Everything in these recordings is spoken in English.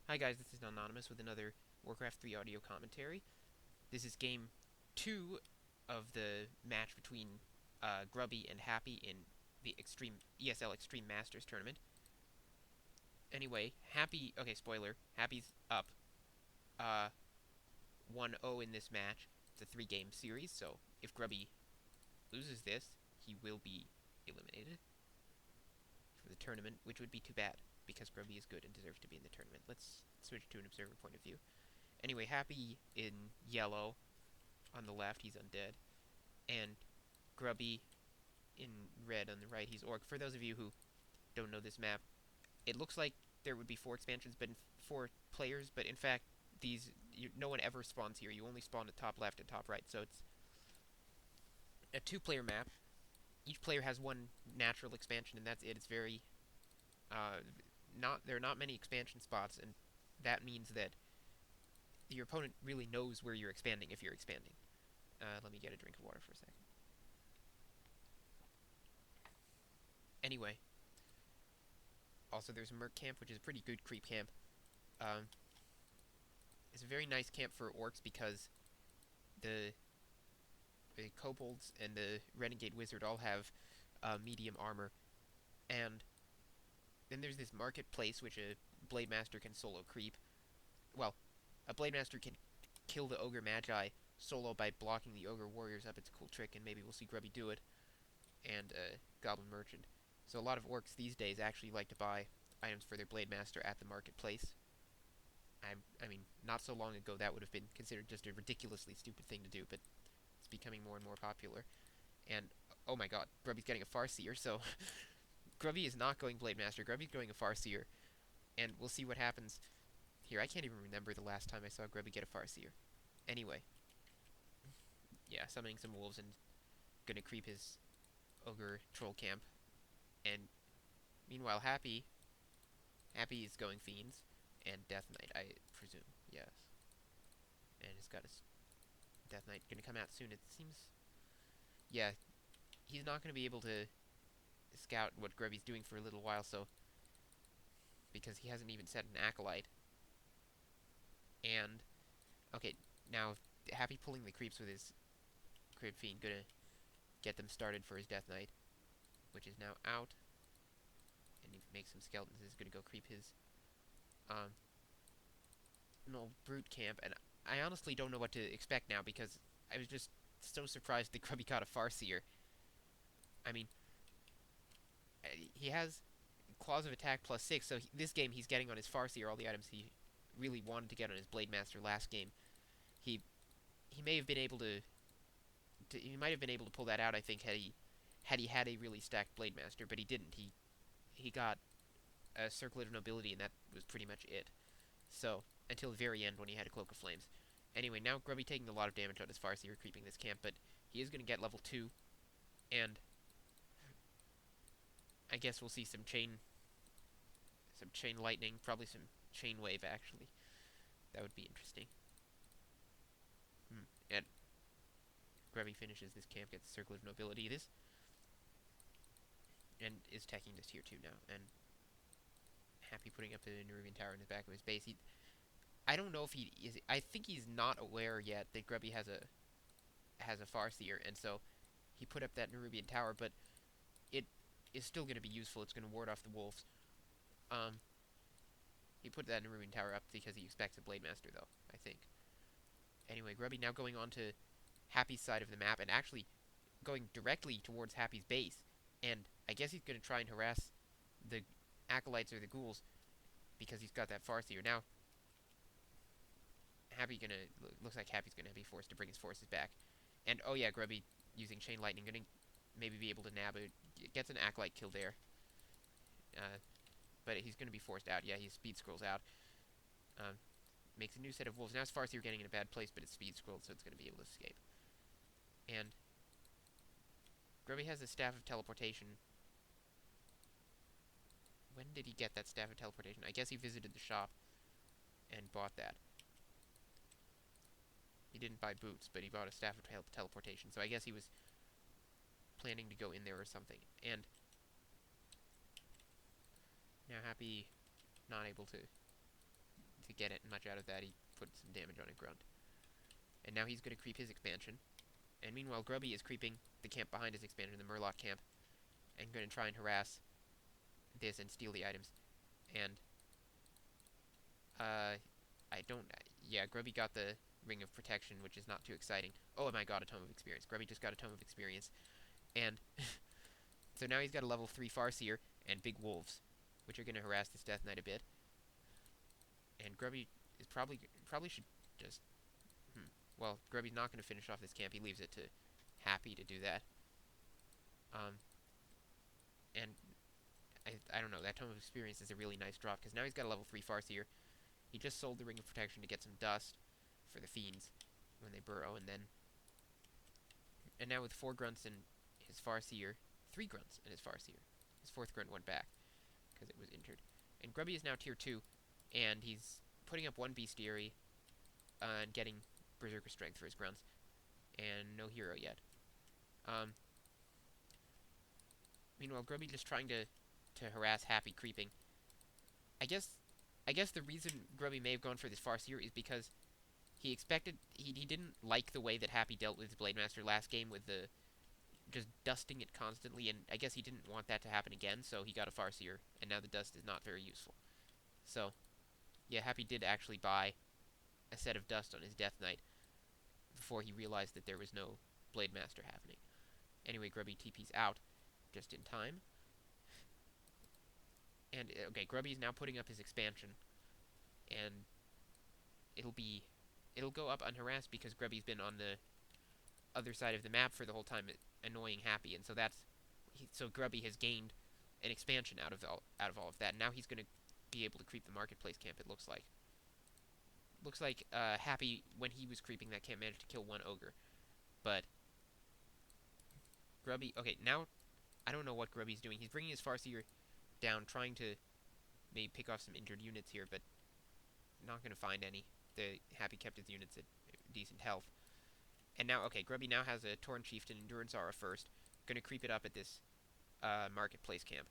Hi guys, this is Anonymous with another Warcraft 3 audio commentary. This is game 2 of the match between Grubby and Happy in the ESL Extreme Masters tournament. Anyway, okay, spoiler, Happy's up 1-0 in this match. It's a 3-game series, so if Grubby loses this, he will be eliminated for the tournament, which would be too bad, because Grubby is good and deserves to be in the tournament. Let's switch to an observer point of view. Anyway, Happy in yellow on the left, he's undead, and Grubby in red on the right, he's orc. For those of you who don't know this map, it looks like there would be 4 expansions, but 4 players, but in fact, no one ever spawns here. You only spawn at top left and top right, so it's a 2-player map. Each player has one natural expansion, and that's it. It's very there are not many expansion spots, and that means that your opponent really knows where you're expanding if you're expanding. Let me get a drink of water for a second. Anyway, also there's a merc camp, which is a pretty good creep camp. It's a very nice camp for orcs because the kobolds and the renegade wizard all have medium armor, and then there's this marketplace which a blade master can solo creep. Well, a blade master can kill the ogre magi solo by blocking the ogre warriors up. It's a cool trick, and maybe we'll see Grubby do it. And goblin merchant. So a lot of orcs these days actually like to buy items for their blade master at the marketplace. I mean, not so long ago that would have been considered just a ridiculously stupid thing to do, but it's becoming more and more popular. And oh my god, Grubby's getting a Farseer, so Grubby is not going blade master. Grubby's going a Farseer, and we'll see what happens here. I can't even remember the last time I saw Grubby get a Farseer. Anyway, yeah, summoning some wolves and gonna creep his ogre troll camp. And meanwhile, Happy is going fiends and Death Knight, I presume. Yes, and he's got his Death Knight gonna come out soon. It seems, yeah, he's not gonna be able to scout what Grubby's doing for a little while, so because he hasn't even set an acolyte. And okay, now Happy pulling the creeps with his Crypt Fiend, gonna get them started for his Death Knight, which is now out. And he makes some skeletons. He's gonna go creep his an old brute camp, and I honestly don't know what to expect now because I was just so surprised that Grubby caught a Farseer. I mean, he has Claws of Attack +6, so this game he's getting on his Farseer all the items he really wanted to get on his Blade Master last game. He may have been able to he might have been able to pull that out, I think, had he had a really stacked Blade Master, but he didn't. He got a Circlet of Nobility, and that was pretty much it. So, until the very end when he had a Cloak of Flames. Anyway, now Grubby taking a lot of damage on his Farseer creeping this camp, but he is going to get level 2, and I guess we'll see some chain lightning, probably some chain wave, actually. That would be interesting. And Grubby finishes this camp, gets Circle of Nobility. And is teching this tier 2 now, and Happy putting up the Nerubian Tower in the back of his base. I don't know if he is. I think he's not aware yet that Grubby has a Farseer, and so he put up that Nerubian Tower, but it is still going to be useful. It's going to ward off the wolves. He put that Nerubian Tower up because he expects a Blade Master, though, I think. Anyway, Grubby now going on to Happy's side of the map, and actually going directly towards Happy's base, and I guess he's going to try and harass the Acolytes or the Ghouls, because he's got that Farseer. Now, looks like Happy's gonna be forced to bring his forces back. And oh yeah, Grubby using Chain Lightning, gonna maybe be able to nab it. Gets an Acolyte kill there. But he's gonna be forced out. Yeah, he speed scrolls out. Makes a new set of wolves. Now his Farseer getting in a bad place, but it's speed scrolled, so it's gonna be able to escape. And Grubby has the Staff of Teleportation. When did he get that Staff of Teleportation? I guess he visited the shop and bought that. He didn't buy boots, but he bought a Staff of Teleportation, so I guess he was planning to go in there or something. And now Happy not able to to get it much out of that, he put some damage on a grunt. And now he's going to creep his expansion. And meanwhile, Grubby is creeping the camp behind his expansion, the Murloc camp, and going to try and harass this and steal the items. And, I don't... Yeah, Grubby got the Ring of Protection, which is not too exciting. Oh my god, a Tome of Experience. Grubby just got a Tome of Experience. And so now he's got a level 3 Farseer and Big Wolves, which are going to harass this Death Knight a bit. And Grubby is probably should just... Well, Grubby's not going to finish off this camp. He leaves it to Happy to do that. And I don't know, that Tome of Experience is a really nice drop, because now he's got a level 3 Farseer. He just sold the Ring of Protection to get some dust for the Fiends when they burrow, and then... And now with 4 grunts and his Farseer, 3 grunts and his Farseer. His 4th grunt went back, because it was injured. And Grubby is now tier 2, and he's putting up 1 Bestiary, and getting Berserker Strength for his grunts. And no hero yet. Meanwhile, Grubby just trying to harass Happy creeping. I guess the reason Grubby may have gone for this Farseer is because he expected... He didn't like the way that Happy dealt with his Blade Master last game with the... just dusting it constantly, and I guess he didn't want that to happen again, so he got a Farseer, and now the dust is not very useful. So, yeah, Happy did actually buy a set of dust on his Death Knight before he realized that there was no Blade Master happening. Anyway, Grubby TP's out just in time. And, okay, Grubby is now putting up his expansion, and it'll go up unharassed because Grubby's been on the other side of the map for the whole time, annoying Happy, and so so Grubby has gained an expansion out of all of that. Now he's going to be able to creep the marketplace camp. It looks like. Looks like Happy, when he was creeping that camp, managed to kill 1 ogre, but Grubby... Okay, now I don't know what Grubby's doing. He's bringing his Farseer down, trying to maybe pick off some injured units here, but not going to find any. The Happy kept his units at decent health. And now, okay, Grubby now has a Tauren Chieftain, Endurance Aura first. Going to creep it up at this marketplace camp.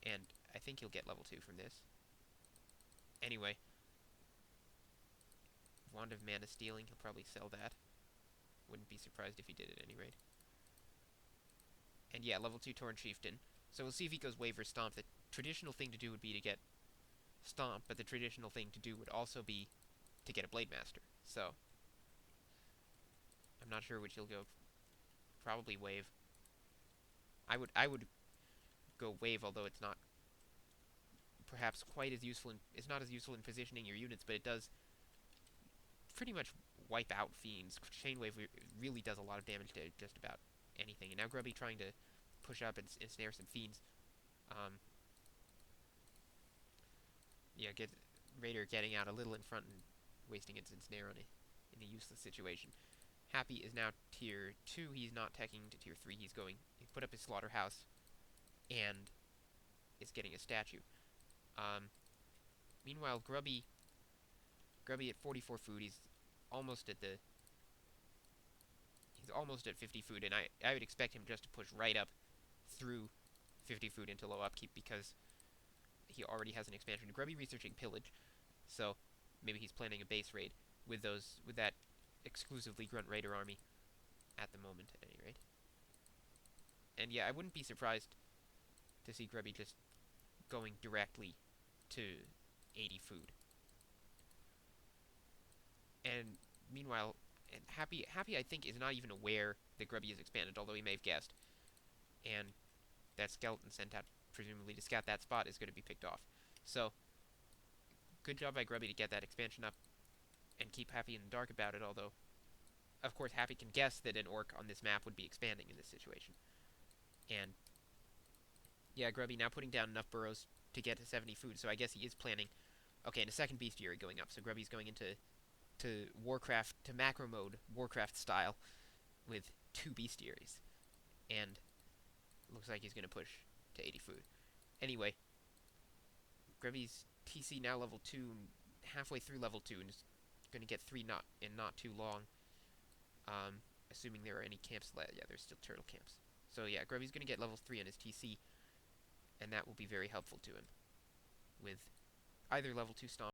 And I think he'll get level 2 from this. Anyway. Wand of Mana Stealing, he'll probably sell that. Wouldn't be surprised if he did at any rate. And yeah, level 2 Tauren Chieftain. So we'll see if he goes Wave or Stomp. The traditional thing to do would be to get Stomp, but the traditional thing to do would also be to get a Blade Master. So I'm not sure which he'll go. Probably Wave. I would go Wave, although it's not perhaps quite as useful. It's not as useful in positioning your units, but it does pretty much wipe out Fiends. Chain Wave really does a lot of damage to just about anything. And now Grubby trying to push up and ensnare some Fiends. Yeah, Raider getting out a little in front and wasting its ensnare on it in a useless situation. Happy is now tier 2. He's not teching to tier 3. He put up his slaughterhouse and is getting a statue. Meanwhile, Grubby at 44 food. He's almost at 50 food, and I would expect him just to push right up through 50 food into low upkeep because he already has an expansion. Grubby researching Pillage, so maybe he's planning a base raid with that exclusively Grunt Raider army at the moment, at any rate. And yeah, I wouldn't be surprised to see Grubby just going directly to 80 food. And meanwhile, Happy I think is not even aware that Grubby is expanded, although he may have guessed. And that skeleton sent out presumably to scout that spot is going to be picked off. So good job by Grubby to get that expansion up and keep Happy in the dark about it, although of course Happy can guess that an orc on this map would be expanding in this situation. And yeah, Grubby now putting down enough burrows to get to 70 food, so I guess he is planning... Okay, and a second Bestiary going up, so Grubby's going into Warcraft, to macro mode, Warcraft style, with 2 Bestiaries. And looks like he's going to push to 80 food. Anyway, Grubby's TC now level 2, halfway through level 2, and is going to get 3 not too long. Assuming there are any camps left. Yeah, there's still turtle camps. So yeah, Grubby's going to get level 3 on his TC, and that will be very helpful to him with either level 2 Stomp